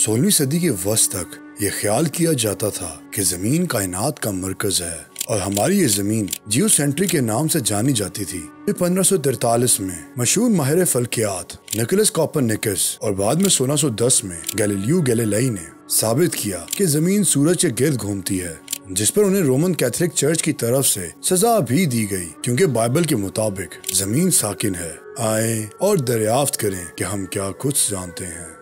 16वीं सदी के वस्त तक ये ख्याल किया जाता था कि जमीन कायनात का मरकज है और हमारी ये जमीन जियोसेंट्रिक के नाम से जानी जाती थी। 1543 में मशहूर माहिर फल्कियात निकोलस कोपरनिकस और बाद में 1610 में गैलीलियो गैलीलाई ने साबित किया कि जमीन सूरज के गिर्द घूमती है, जिस पर उन्हें रोमन कैथोलिक चर्च की तरफ से सजा भी दी गई, क्योंकि बाइबल के मुताबिक जमीन साकिन है। आए और दरियाफ्त करें कि हम क्या कुछ जानते हैं।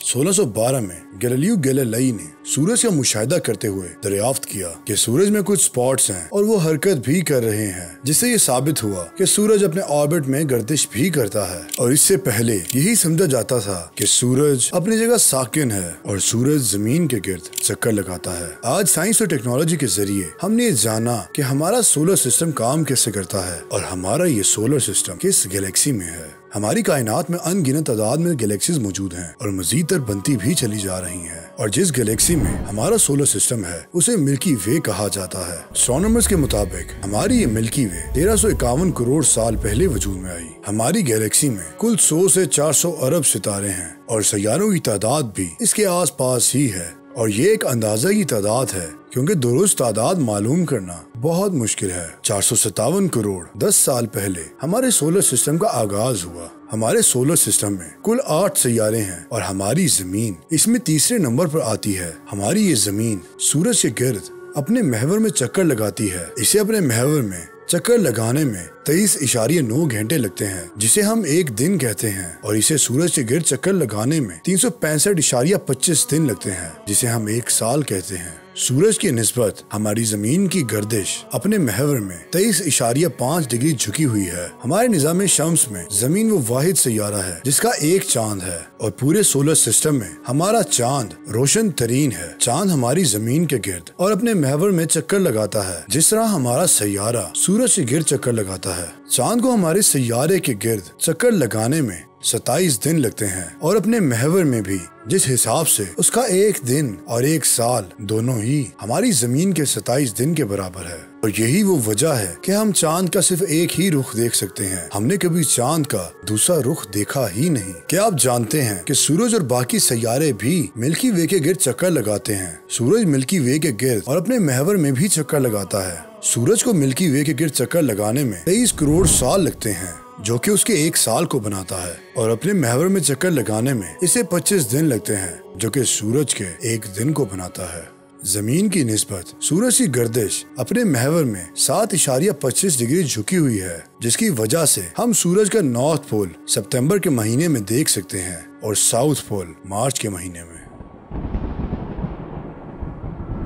सोलह 1612 में गैलीलियो गैलीलाई ने सूरज का मुशाहिदा करते हुए दरियाफ्त किया कि सूरज में कुछ स्पॉट्स हैं और वो हरकत भी कर रहे हैं, जिससे ये साबित हुआ कि सूरज अपने ऑर्बिट में गर्दिश भी करता है। और इससे पहले यही समझा जाता था कि सूरज अपनी जगह साकिन है और सूरज जमीन के गिर्द चक्कर लगाता है। आज साइंस और टेक्नोलॉजी के जरिए हमने ये जाना कि हमारा सोलर सिस्टम काम कैसे करता है और हमारा ये सोलर सिस्टम किस गैलेक्सी में है। हमारी कायनात में अनगिनत तादाद में गैलेक्सीज मौजूद हैं और मजीद तर बनती भी चली जा रही हैं। और जिस गैलेक्सी में हमारा सोलर सिस्टम है उसे मिल्की वे कहा जाता है। एस्ट्रोनॉमर्स के मुताबिक हमारी ये मिल्की वे 1351 करोड़ साल पहले वजूद में आई। हमारी गैलेक्सी में कुल 100 से 400 अरब सितारे हैं और सैयारों की तादाद भी इसके आस पास ही है। और ये एक अंदाजा की तादाद है, क्योंकि दुरुस्त तादाद मालूम करना बहुत मुश्किल है। 457 करोड़ 10 साल पहले हमारे सोलर सिस्टम का आगाज हुआ। हमारे सोलर सिस्टम में कुल 8 सैयारे हैं और हमारी जमीन इसमें तीसरे नंबर पर आती है। हमारी ये जमीन सूरज के गिर्द अपने महवर में चक्कर लगाती है। इसे अपने महवर में चक्कर लगाने में 23.9 घंटे लगते हैं, जिसे हम एक दिन कहते हैं, और इसे सूरज के गिर्द चक्कर लगाने में 365.25 दिन लगते हैं, जिसे हम एक साल कहते हैं। सूरज की निस्बत हमारी जमीन की गर्दिश अपने महवर में 23.5 डिग्री झुकी हुई है। हमारे निज़ाम शम्स में जमीन वो वाहिद सैयारा है जिसका एक चांद है और पूरे सोलर सिस्टम में हमारा चांद रोशन तरीन है। चांद हमारी जमीन के गिर्द और अपने महवर में चक्कर लगाता है, जिस तरह हमारा सैयारा सूरज के गिर्द चक्कर लगाता है। चांद को हमारे सैयारे के गिर्द चक्कर लगाने में 27 दिन लगते हैं और अपने महवर में भी जिस हिसाब से उसका एक दिन और एक साल दोनों ही हमारी जमीन के 27 दिन के बराबर है। और यही वो वजह है कि हम चांद का सिर्फ एक ही रुख देख सकते हैं। हमने कभी चांद का दूसरा रुख देखा ही नहीं। क्या आप जानते हैं कि सूरज और बाकी सैयारे भी मिल्की वे के गिर्द चक्कर लगाते हैं? सूरज मिल्की वे के गिर्द और अपने महवर में भी चक्कर लगाता है। सूरज को मिल्की वे के गिर्द चक्कर लगाने में 23 करोड़ साल लगते हैं, जो कि उसके एक साल को बनाता है, और अपने महवर में चक्कर लगाने में इसे 25 दिन लगते हैं, जो कि सूरज के एक दिन को बनाता है। जमीन की निस्बत सूरज की गर्दिश अपने महवर में 7.25 डिग्री झुकी हुई है, जिसकी वजह से हम सूरज का नॉर्थ पोल सितंबर के महीने में देख सकते हैं और साउथ पोल मार्च के महीने में।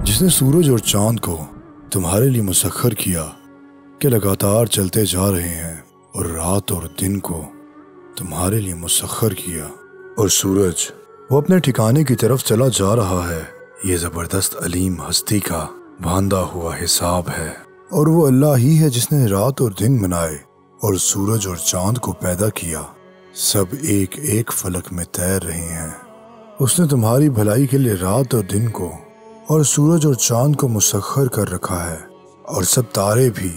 जिसने सूरज और चांद को तुम्हारे लिए मुसख्खर किया कि लगातार चलते जा रहे हैं, और रात और दिन को तुम्हारे लिए मुसख्खर किया, और सूरज वो अपने ठिकाने की तरफ चला जा रहा है। ये जबरदस्त अलीम हस्ती का बांधा हुआ हिसाब है, और वो अल्लाह ही है जिसने रात और दिन बनाए और सूरज और चांद को पैदा किया। सब एक एक फलक में तैर रहे हैं। उसने तुम्हारी भलाई के लिए रात और दिन को और सूरज और चांद को मुसख्खर कर रखा है, और सब तारे भी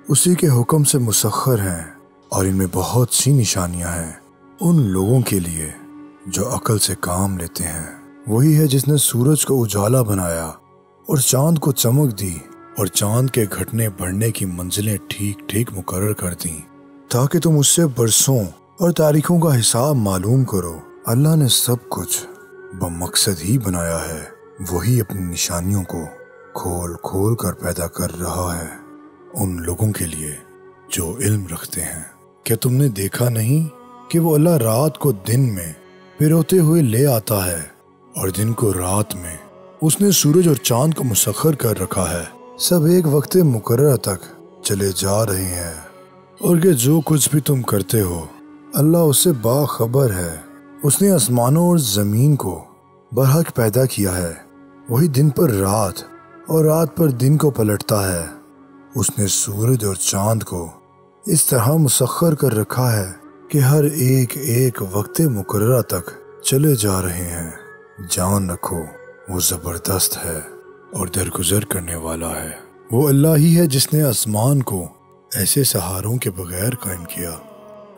उसी के हुक्म से मुसख्खर हैं। और इनमें बहुत सी निशानियां हैं उन लोगों के लिए जो अकल से काम लेते हैं। वही है जिसने सूरज को उजाला बनाया और चांद को चमक दी, और चांद के घटने बढ़ने की मंजिलें ठीक ठीक मुकर्रर कर दी, ताकि तुम उससे बरसों और तारीखों का हिसाब मालूम करो। अल्लाह ने सब कुछ बमकसद ही बनाया है। वही अपनी निशानियों को खोल खोल कर पैदा कर रहा है उन लोगों के लिए जो इल्म रखते हैं। क्या तुमने देखा नहीं कि वो अल्लाह रात को दिन में पिरोते हुए ले आता है, और दिन को रात में उसने सूरज और चांद को मुसख्खर कर रखा है। सब एक वक्त मुकर्रर तक चले जा रहे हैं, और कि जो कुछ भी तुम करते हो अल्लाह उससे बाखबर है। اس نے آسمانوں اور زمین کو برحق پیدا کیا ہے، وہی دن پر رات اور رات پر دن کو پلٹتا ہے۔ اس نے سورج اور چاند کو اس طرح مسخر کر رکھا ہے کہ ہر ایک وقت مقررہ تک چلے جا رہے ہیں۔ جان رکھو وہ زبردست ہے اور درگزر کرنے والا ہے۔ وہ اللہ ہی ہے جس نے آسمان کو ایسے سہاروں کے بغیر قائم کیا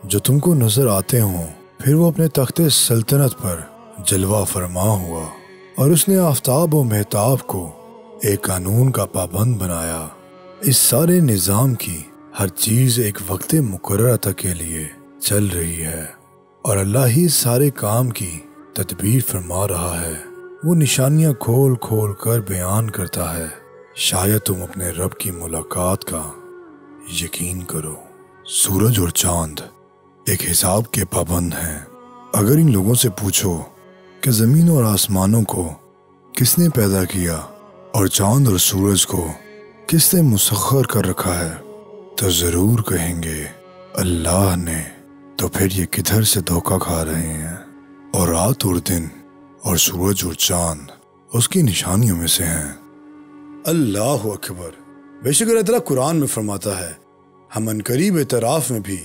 جو تم کو نظر آتے ہوں، پھر وہ اپنے تخت سلطنت پر جلوہ فرما ہوا، اور اس نے آفتاب و مہتاب کو ایک قانون کا پابند بنایا۔ اس سارے نظام کی ہر چیز ایک وقت مقررہ تک کے لیے چل رہی ہے، اور اللہ ہی سارے کام کی تدبیر فرما رہا ہے۔ وہ نشانیاں کھول کھول کر بیان کرتا ہے، شاید تم اپنے رب کی ملاقات کا یقین کرو۔ سورج اور چاند ایک حساب کے پابند ہیں۔ اگر ان لوگوں سے پوچھو کہ زمین اور آسمانوں کو کس نے پیدا کیا اور چاند اور سورج کو کس نے مسخر کر رکھا ہے، تو ضرور کہیں گے اللہ نے۔ تو پھر یہ کدھر سے دھوکہ کھا رہے ہیں؟ اور رات اور دن اور سورج اور چاند اس کی نشانیوں میں سے ہیں۔ اللہ اکبر۔ بے شک اللہ تعالیٰ قرآن میں فرماتا ہے، ہم عنقریب اعتراف میں بھی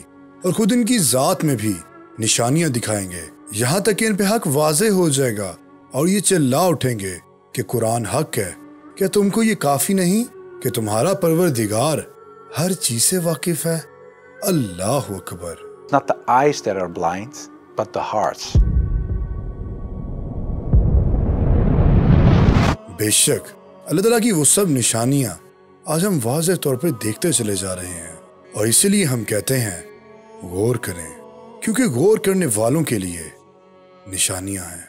اور خود ان کی ذات میں بھی نشانیاں دکھائیں گے، یہاں تک کہ ان پہ حق واضح ہو جائے گا اور یہ چلا اٹھیں گے کہ قرآن حق ہے۔ کیا تم کو یہ کافی نہیں کہ تمہارا پروردگار ہر چیز سے واقف ہے؟ اللہ اکبر۔ Not the eyes that are blind, but the hearts. بے شک اللہ تعالیٰ کی وہ سب نشانیاں آج ہم واضح طور پر دیکھتے چلے جا رہے ہیں، اور اسی لیے ہم کہتے ہیں غور کریں، کیونکہ غور کرنے والوں کے لیے نشانیاں ہیں۔